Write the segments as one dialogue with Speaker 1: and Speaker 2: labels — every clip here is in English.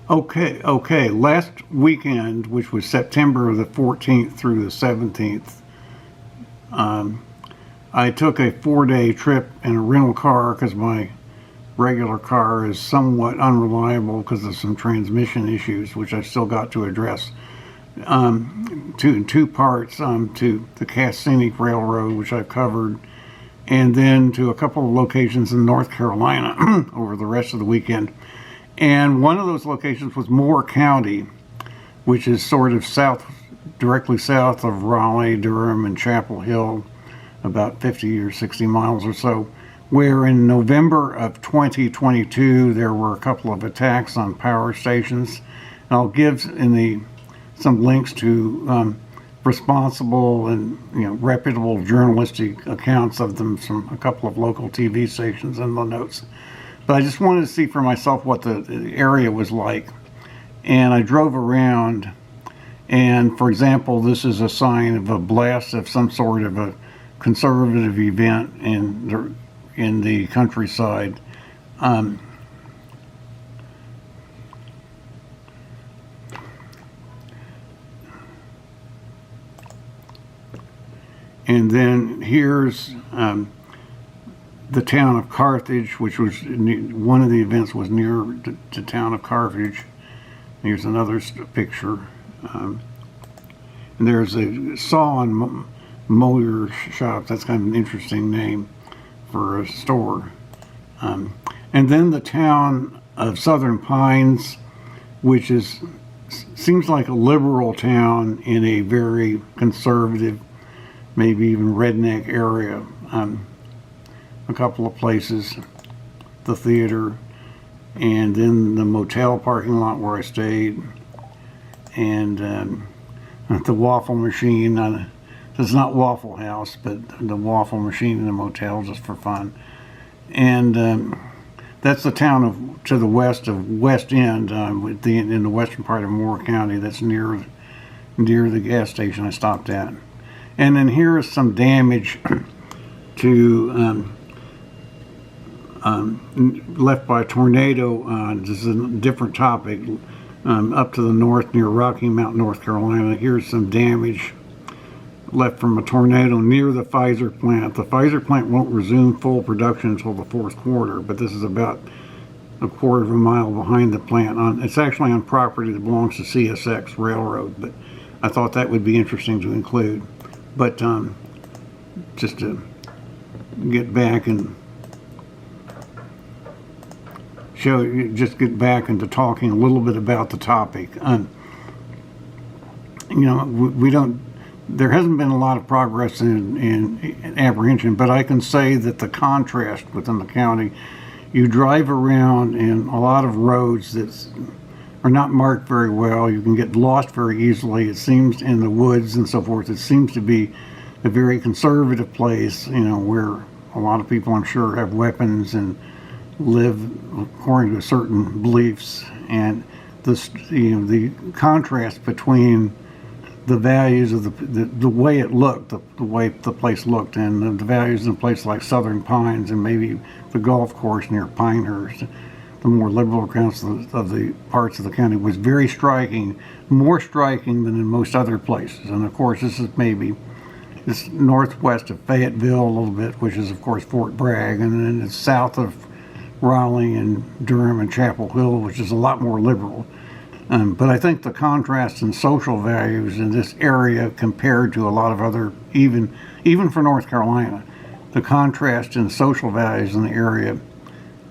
Speaker 1: Okay. Last weekend, which was September the 14th through the 17th, I took a 4-day trip in a rental car because my regular car is somewhat unreliable because of some transmission issues, which I still got to address. Two parts, to the Cass Scenic Railroad, which I've covered, and then to a couple of locations in North Carolina over the rest of the weekend. And one of those locations was Moore County, which is sort of directly south of Raleigh, Durham, and Chapel Hill, about 50 or 60 miles or so, where in November of 2022 there were a couple of attacks on power stations. And I'll give some links to responsible and reputable journalistic accounts of them from a couple of local TV stations in the notes. But I just wanted to see for myself what the area was like. And I drove around, and for example, this is a sign of a blast of some sort of a conservative event in the countryside. And then here's the town of Carthage, which was one of the events was near the town of Carthage. Here's another picture. And there's a saw and motor shop. That's kind of an interesting name for a store. And then the town of Southern Pines, which seems like a liberal town in a very conservative, maybe even redneck area. A couple of places, the theater, and then the motel parking lot where I stayed, and the waffle machine. It's not Waffle House, but the waffle machine in the motel, just for fun. And that's the town to the west of West End, in the western part of Moore County. That's near the gas station I stopped at. And then here is some damage to left by a tornado. This is a different topic. Up to the north near Rocky Mount, North Carolina. Here's some damage left from a tornado near the Pfizer plant. The Pfizer plant won't resume full production until the fourth quarter, but this is about a quarter of a mile behind the plant. It's actually on property that belongs to CSX Railroad, but I thought that would be interesting to include. But just to get back and get back into talking a little bit about the topic. There hasn't been a lot of progress in apprehension, but I can say that the contrast within the county, you drive around in a lot of roads that are not marked very well. You can get lost very easily. It seems in the woods and so forth. It seems to be a very conservative place, where a lot of people, I'm sure, have weapons and live according to certain beliefs. And the contrast between the values of the way it looked, the way the place looked, and the values in a place like Southern Pines and maybe the golf course near Pinehurst, the more liberal accounts of the parts of the county, was very striking, more striking than in most other places. And of course, this is northwest of Fayetteville a little bit, which is of course Fort Bragg, and then it's south of Raleigh and Durham and Chapel Hill, which is a lot more liberal. But I think the contrast in social values in this area compared to a lot of other, even for North Carolina, the contrast in social values in the area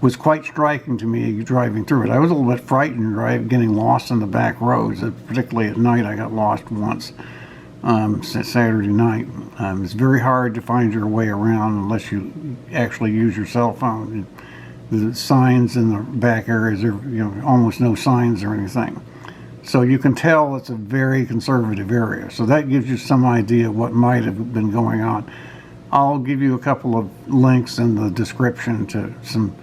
Speaker 1: was quite striking to me driving through it. I was a little bit frightened getting lost in the back roads, particularly at night. I got lost once Saturday night. It's very hard to find your way around unless you actually use your cell phone. The signs in the back areas are, almost no signs or anything. So you can tell it's a very conservative area. So that gives you some idea what might have been going on. I'll give you a couple of links in the description to some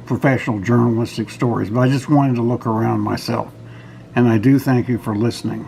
Speaker 1: professional journalistic stories, but I just wanted to look around myself. And I do thank you for listening.